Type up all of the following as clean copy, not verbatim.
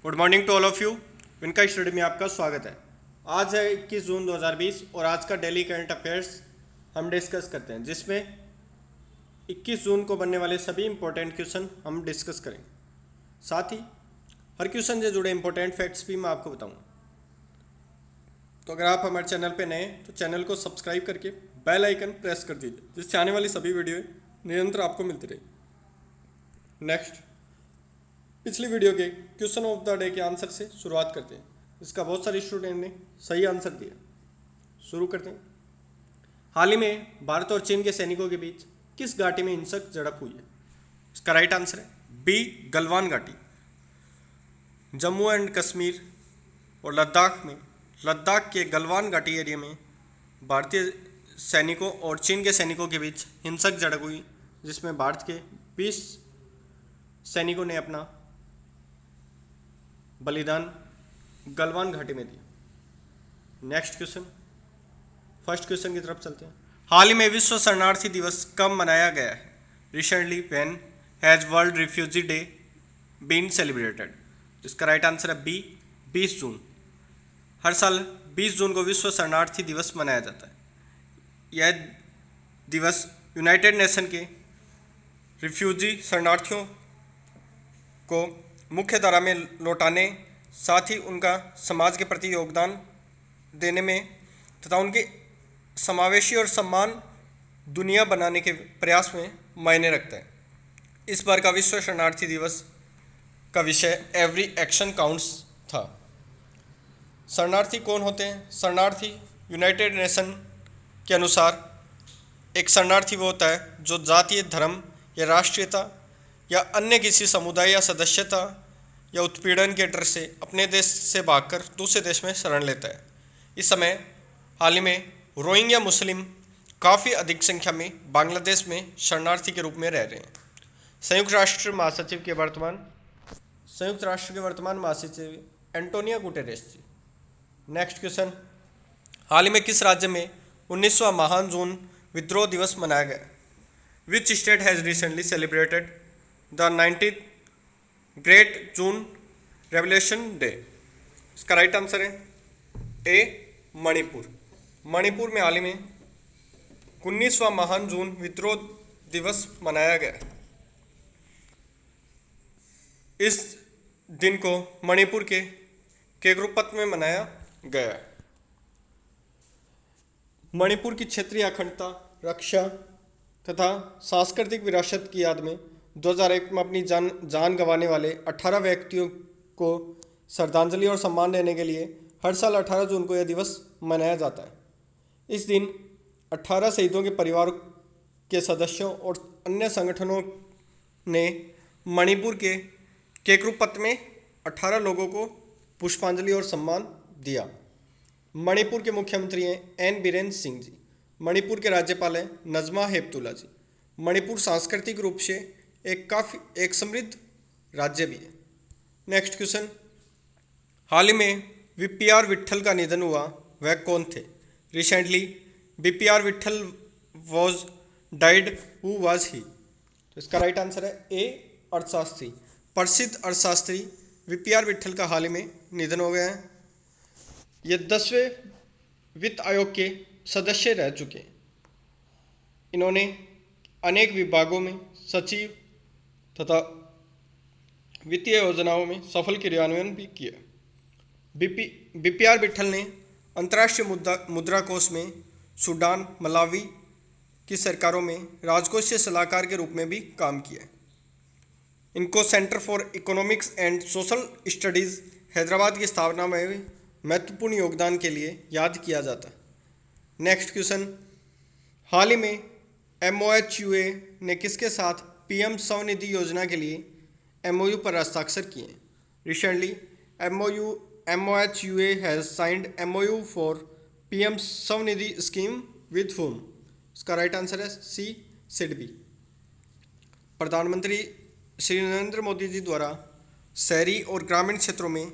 Good morning to all of you. विनका study में आपका स्वागत है। आज है 21 जून 2020 और आज का डेली करंट अफेयर्स हम डिस्कस करते हैं, जिसमें 21 जून को बनने वाले सभी इंपॉर्टेंट क्वेश्चन हम डिस्कस करेंगे। साथ ही हर क्वेश्चन से जुड़े इंपॉर्टेंट फैक्ट्स भी मैं आपको बताऊंगा। तो अगर आप हमारे चैनल पे नए हैं तो चैनल को सब्सक्राइब करके बेल आइकन प्रेस कर दीजिए, जिससे आने वाली सभी वीडियो निरंतर आपको मिलती रहेगी। नेक्स्ट, पिछली वीडियो के क्वेश्चन ऑफ द डे के आंसर से शुरुआत करते हैं। इसका बहुत सारे स्टूडेंट ने सही आंसर दिया। शुरू करते हैं। हाल ही में भारत और चीन के सैनिकों के बीच किस घाटी में हिंसक झड़प हुई है? इसका राइट आंसर है बी, गलवान घाटी। जम्मू एंड कश्मीर और लद्दाख के गलवान घाटी एरिया में भारतीय सैनिकों और चीन के सैनिकों के बीच हिंसक झड़प हुई, जिसमें भारत के 20 सैनिकों ने अपना बलिदान गलवान घाटी में दिया। नेक्स्ट क्वेश्चन, फर्स्ट क्वेश्चन की तरफ चलते हैं। हाल ही में विश्व शरणार्थी दिवस कब मनाया गया है? Recently when has world refugee day been celebrated? इसका राइट आंसर है बी, 20 जून। हर साल 20 जून को विश्व शरणार्थी दिवस मनाया जाता है। यह दिवस यूनाइटेड नेशन के रिफ्यूजी शरणार्थियों को मुख्य धारा में लौटाने, साथ ही उनका समाज के प्रति योगदान देने में तथा उनके समावेशी और सम्मान दुनिया बनाने के प्रयास में मायने रखता है। इस बार का विश्व शरणार्थी दिवस का विषय एवरी एक्शन काउंट्स था। शरणार्थी कौन होते हैं? शरणार्थी यूनाइटेड नेशन के अनुसार एक शरणार्थी वो होता है जो जातीय, धर्म या राष्ट्रीयता या अन्य किसी समुदाय या सदस्यता या उत्पीड़न के डर से अपने देश से भागकर दूसरे देश में शरण लेता है। इस समय हाल ही में रोहिंग्या मुस्लिम काफ़ी अधिक संख्या में बांग्लादेश में शरणार्थी के रूप में रह रहे हैं। संयुक्त राष्ट्र के वर्तमान महासचिव एंटोनियो गुटेरेस जी। नेक्स्ट क्वेश्चन, हाल ही में किस राज्य में 19वां महान जून विद्रोह दिवस मनाया गया? Which state has recently celebrated the 19th great June revolution day? इसका राइट आंसर है ए, मणिपुर। मणिपुर में हाल ही में 19वां महान जून विद्रोह दिवस मनाया गया। इस दिन को मणिपुर के केगरुपत में मनाया गया। मणिपुर की क्षेत्रीय अखंडता, रक्षा तथा सांस्कृतिक विरासत की याद में 2001 में अपनी जान गंवाने वाले 18 व्यक्तियों को श्रद्धांजलि और सम्मान देने के लिए हर साल 18 जून को यह दिवस मनाया जाता है। इस दिन 18 शहीदों के परिवार के सदस्यों और अन्य संगठनों ने मणिपुर के केकरुपत में 18 लोगों को पुष्पांजलि और सम्मान दिया। मणिपुर के मुख्यमंत्री हैं एन बीरेन सिंह जी। मणिपुर के राज्यपाल हैं नजमा हेपतुल्ला जी। मणिपुर सांस्कृतिक रूप से एक समृद्ध राज्य भी है। नेक्स्ट क्वेश्चन, हाल ही में वीपीआर विट्ठल का निधन हुआ, वह कौन थे? Recently VPR Vitthal was died, who was he? तो इसका राइट आंसर है ए, अर्थशास्त्री। प्रसिद्ध अर्थशास्त्री वीपीआर विट्ठल का हाल ही में निधन हो गया है। ये 10वें वित्त आयोग के सदस्य रह चुके हैं। इन्होंने अनेक विभागों में सचिव तथा वित्तीय योजनाओं में सफल क्रियान्वयन भी किया। बीपीआर विट्ठल ने अंतर्राष्ट्रीय मुद्रा कोष में सूडान, मलावी की सरकारों में राजकोषीय सलाहकार के रूप में भी काम किया। इनको centre for economics and social studies Hyderabad की स्थापना में महत्वपूर्ण योगदान के लिए याद किया जाता है। नेक्स्ट क्वेश्चन, हाल ही में MOHUA ने किसके साथ PM स्वनिधि योजना के लिए MOU पर हस्ताक्षर किए? Recently MOHUA has signed MOU for PM Svanidhi scheme with whom? इसका राइट आंसर है सी, सिडबी। प्रधानमंत्री श्री नरेंद्र मोदी जी द्वारा शहरी और ग्रामीण क्षेत्रों में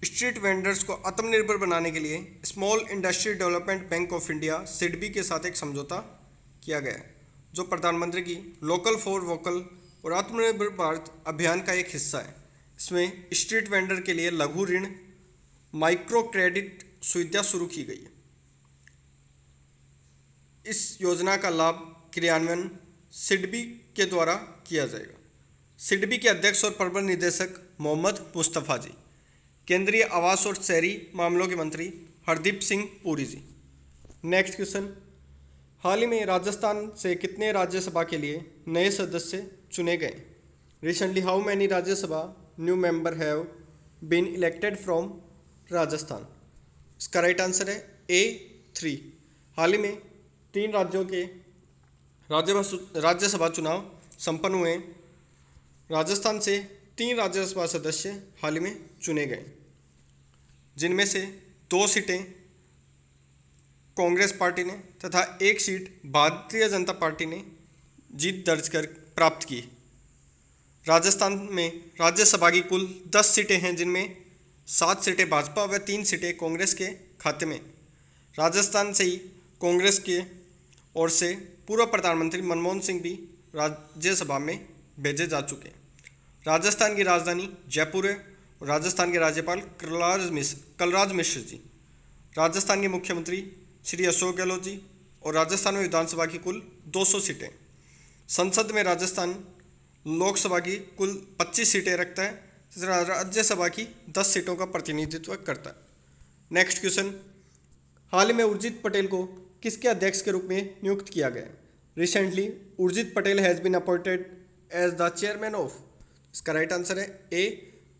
स्ट्रीट वेंडर्स को आत्मनिर्भर बनाने के लिए small industry development bank of India SIDBI के साथ एक समझौता किया गया है, जो प्रधानमंत्री की लोकल फॉर वोकल और आत्मनिर्भर भारत अभियान का एक हिस्सा है। इसमें स्ट्रीट वेंडर के लिए लघु ऋण माइक्रो क्रेडिट सुविधा शुरू की गई है। इस योजना का लाभ क्रियान्वयन सिडबी के द्वारा किया जाएगा। सिडबी के अध्यक्ष और प्रबंध निदेशक मोहम्मद मुस्तफ़ा जी। केंद्रीय आवास और शहरी मामलों के मंत्री हरदीप सिंह पुरी जी। नेक्स्ट क्वेश्चन, हाल ही में राजस्थान से कितने राज्यसभा के लिए नए सदस्य चुने गए? Recently how many Rajya Sabha new member have been elected from Rajasthan? इसका राइट आंसर है ए 3। हाल ही में 3 राज्यों के राज्यसभा चुनाव संपन्न हुए। राजस्थान से 3 राज्यसभा सदस्य हाल ही में चुने गए, जिनमें से 2 सीटें कांग्रेस पार्टी ने तथा 1 सीट भारतीय जनता पार्टी ने जीत दर्ज कर प्राप्त की। राजस्थान में राज्यसभा की कुल 10 सीटें हैं, जिनमें 7 सीटें भाजपा व 3 सीटें कांग्रेस के खाते में। राजस्थान से ही कांग्रेस के ओर से पूर्व प्रधानमंत्री मनमोहन सिंह भी राज्यसभा में भेजे जा चुके हैं। राजस्थान की राजधानी जयपुर है और राजस्थान के राज्यपाल कलराज मिश्र जी। राजस्थान के मुख्यमंत्री श्री अशोक गहलोत जी। और राजस्थान में विधानसभा की कुल 200 सीटें। संसद में राजस्थान लोकसभा की कुल 25 सीटें रखता है, राज्यसभा की 10 सीटों का प्रतिनिधित्व करता है। नेक्स्ट क्वेश्चन, हाल ही में उर्जित पटेल को किसके अध्यक्ष के रूप में नियुक्त किया गया? Recently Urjit Patel has been appointed as the chairman of. इसका राइट आंसर है ए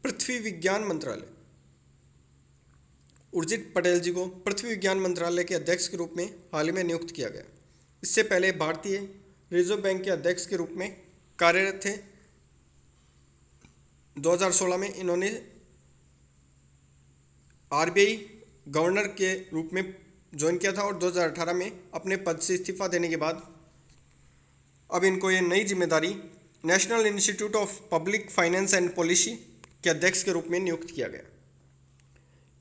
पृथ्वी विज्ञान मंत्रालय। उर्जित पटेल जी को पृथ्वी विज्ञान मंत्रालय के अध्यक्ष के रूप में हाल ही में नियुक्त किया गया। इससे पहले भारतीय रिजर्व बैंक के अध्यक्ष के रूप में कार्यरत थे। 2016 में इन्होंने आरबीआई गवर्नर के रूप में ज्वाइन किया था और 2018 में अपने पद से इस्तीफा देने के बाद अब इनको ये नई जिम्मेदारी national institute of public finance and policy के अध्यक्ष के रूप में नियुक्त किया गया।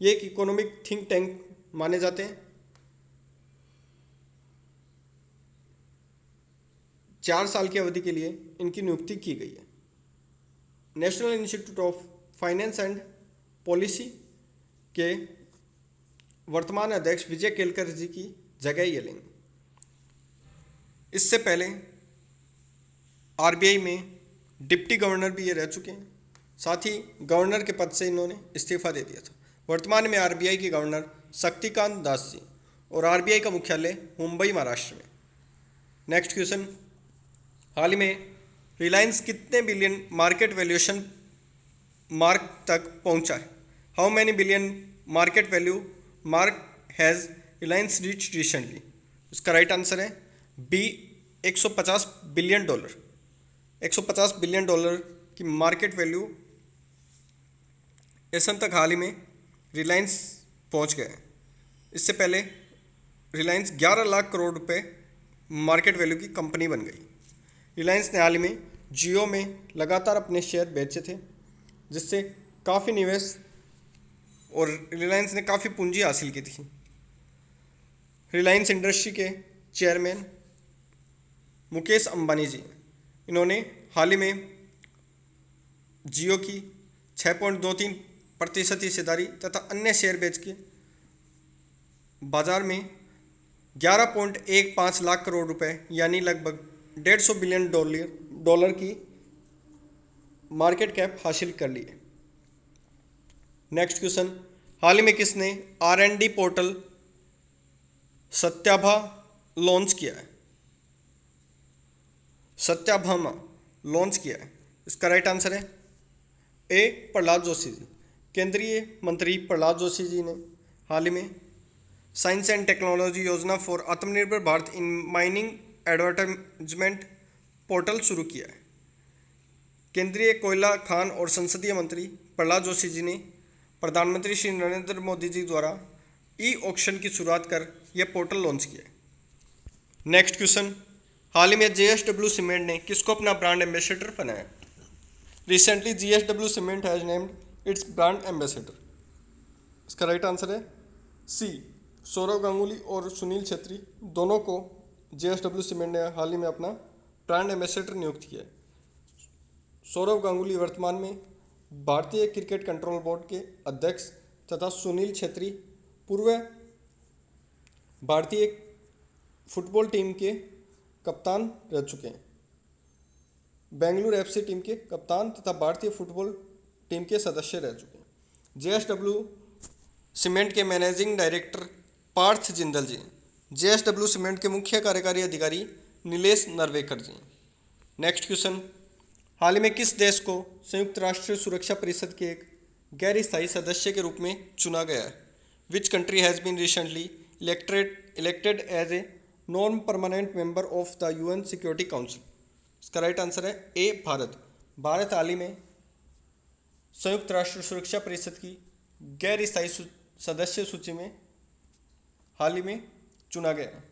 ये एक इकोनॉमिक थिंक टैंक माने जाते हैं। 4 साल की अवधि के लिए इनकी नियुक्ति की गई है। National institute of finance and policy के वर्तमान अध्यक्ष विजय केलकर जी की जगह ये लेंगे। इससे पहले आरबीआई में डिप्टी गवर्नर भी ये रह चुके हैं, साथ ही गवर्नर के पद से इन्होंने इस्तीफा दे दिया था। वर्तमान में आरबीआई के गवर्नर शक्तिकांत दास जी और आरबीआई का मुख्यालय मुंबई महाराष्ट्र में। नेक्स्ट क्वेश्चन, हाल ही में रिलायंस कितने बिलियन मार्केट वैल्यूएशन मार्क तक पहुंचा है? How many billion market value mark has Reliance reached recently? इसका राइट आंसर है B 150 billion dollar. 150 billion dollar की मार्केट वैल्यू एसन तक हाल ही में रिलायंस पहुंच गया है। इससे पहले रिलायंस 11 लाख करोड़ रुपए मार्केट वैल्यू की कंपनी बन गई। रिलायंस ने हाल ही में जियो में लगातार अपने शेयर बेचे थे, जिससे काफ़ी निवेश और रिलायंस ने काफ़ी पूंजी हासिल की थी। रिलायंस इंडस्ट्री के चेयरमैन मुकेश अंबानी जी, इन्होंने हाल ही में जियो की 6.23% हिस्सेदारी तथा अन्य शेयर बेच के बाजार में 11.15 लाख करोड़ रुपए यानी लगभग 150 बिलियन डॉलर की मार्केट कैप हासिल कर ली है। नेक्स्ट क्वेश्चन, हाल ही में किसने R&D पोर्टल सत्याभा लॉन्च किया है? सत्याभामा लॉन्च किया है। इसका राइट आंसर है ए प्रहलाद जोशी जी। केंद्रीय मंत्री प्रहलाद जोशी जी ने हाल ही में साइंस एंड टेक्नोलॉजी योजना फॉर आत्मनिर्भर Bharat in mining advertisement portal शुरू किया है। केंद्रीय कोयला खान और संसदीय मंत्री प्रहलाद जोशी जी ने प्रधानमंत्री श्री नरेंद्र मोदी जी द्वारा ई ऑक्शन की शुरुआत कर यह पोर्टल लॉन्च किया है। नेक्स्ट क्वेश्चन, हाल ही में JSW सीमेंट ने किसको अपना ब्रांड एम्बेसडर बनाया? Recently JSW cement has named it's brand ambassador. इसका राइट आंसर है सी सौरव गांगुली और सुनील छेत्री, दोनों को JSW सीमेंट ने हाल ही में अपना ब्रांड एम्बेसडर नियुक्त किया है। सौरव गांगुली वर्तमान में भारतीय क्रिकेट कंट्रोल बोर्ड के अध्यक्ष तथा सुनील छेत्री पूर्व भारतीय फुटबॉल टीम के कप्तान रह चुके हैं। बेंगलुरु एफसी टीम के कप्तान तथा भारतीय फुटबॉल टीम के सदस्य रह चुके हैं। जेएसडब्ल्यू सीमेंट के मैनेजिंग डायरेक्टर पार्थ जिंदल जी, जेएसडब्ल्यू सीमेंट के मुख्य कार्यकारी अधिकारी नीलेश नरवेकर जी। नेक्स्ट क्वेश्चन, हाल ही में किस देश को संयुक्त राष्ट्र सुरक्षा परिषद के एक गैर स्थायी सदस्य के रूप में चुना गया है? Which country has been recently elected as a non permanent member of the UN security council? इसका राइट आंसर है ए, भारत। भारत हाल ही में संयुक्त राष्ट्र सुरक्षा परिषद की गैर स्थायी सदस्य सूची में हाल ही में चुना गया है।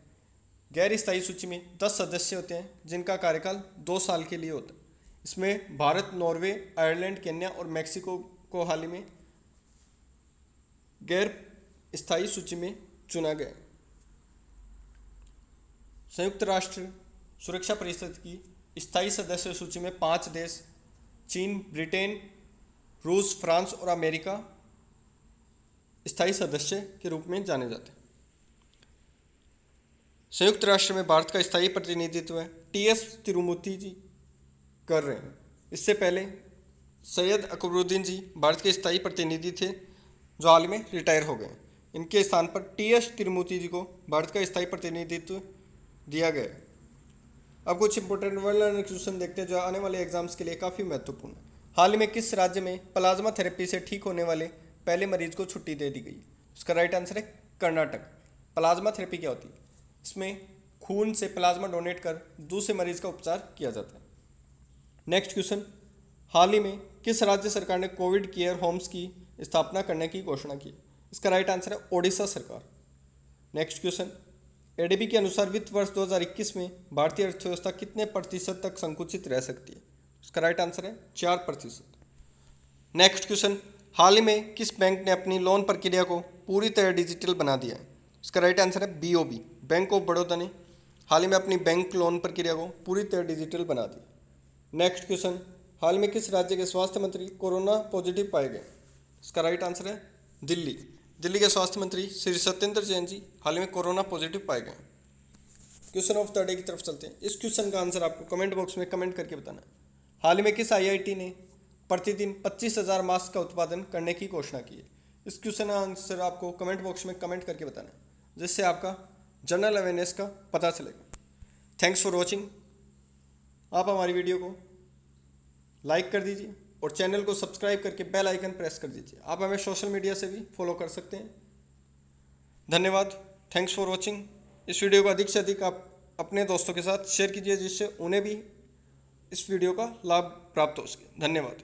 गैर स्थायी सूची में 10 सदस्य होते हैं जिनका कार्यकाल 2 साल के लिए होता है। इसमें भारत, नॉर्वे, आयरलैंड, केन्या और मैक्सिको को हाल ही में गैर स्थायी सूची में चुना गया। संयुक्त राष्ट्र सुरक्षा परिषद की स्थायी सदस्य सूची में 5 देश चीन, ब्रिटेन, रूस, फ्रांस और अमेरिका स्थायी सदस्य के रूप में जाने जाते हैं। संयुक्त राष्ट्र में भारत का स्थायी प्रतिनिधित्व टीएस तिरुमूर्ति जी कर रहे हैं। इससे पहले सैयद अकबरुद्दीन जी भारत के स्थायी प्रतिनिधि थे जो हाल में रिटायर हो गए। इनके स्थान पर टीएस तिरुमूर्ति जी को भारत का स्थायी प्रतिनिधित्व दिया गया है। अब कुछ इंपोर्टेंट वर्ल्ड क्वेश्चन देखते हैं जो आने वाले एग्जाम्स के लिए काफ़ी महत्वपूर्ण है। हाल ही में किस राज्य में प्लाज्मा थेरेपी से ठीक होने वाले पहले मरीज को छुट्टी दे दी गई? इसका राइट आंसर है कर्नाटक। प्लाज्मा थेरेपी क्या होती है? इसमें खून से प्लाज्मा डोनेट कर दूसरे मरीज का उपचार किया जाता है। नेक्स्ट क्वेश्चन, हाल ही में किस राज्य सरकार ने कोविड केयर होम्स की स्थापना करने की घोषणा की? इसका राइट आंसर है ओडिशा सरकार। नेक्स्ट क्वेश्चन, एडीबी के अनुसार वित्त वर्ष 2021 में भारतीय अर्थव्यवस्था कितने प्रतिशत तक संकुचित रह सकती है? इसका राइट आंसर है 4%। नेक्स्ट क्वेश्चन, हाल ही में किस बैंक ने अपनी लोन प्रक्रिया को पूरी तरह डिजिटल बना दिया है? इसका राइट आंसर है बीओबी। बैंक ऑफ बड़ौदा ने हाल ही में अपनी बैंक लोन प्रक्रिया को पूरी तरह डिजिटल बना दी। नेक्स्ट क्वेश्चन, हाल में किस राज्य के स्वास्थ्य मंत्री कोरोना पॉजिटिव पाए गए? इसका राइट आंसर है दिल्ली। दिल्ली के स्वास्थ्य मंत्री श्री सत्येंद्र जैन जी हाल ही में कोरोना पॉजिटिव पाए गए। क्वेश्चन ऑफ द डे की तरफ चलते हैं। इस क्वेश्चन का आंसर आपको कमेंट बॉक्स में कमेंट करके बताना है। हाल ही में किस आईआईटी ने प्रतिदिन 25,000 मास्क का उत्पादन करने की घोषणा की है? इस क्वेश्चन का आंसर आपको कमेंट बॉक्स में कमेंट करके बताना है जिससे आपका जनरल अवेयरनेस का पता चलेगा। Thanks for watching. आप हमारी वीडियो को लाइक कर दीजिए और चैनल को सब्सक्राइब करके बेल आइकन प्रेस कर दीजिए। आप हमें सोशल मीडिया से भी फॉलो कर सकते हैं। धन्यवाद। Thanks for watching. इस वीडियो को अधिक से अधिक आप अपने दोस्तों के साथ शेयर कीजिए जिससे उन्हें भी इस वीडियो का लाभ प्राप्त हो सके। धन्यवाद।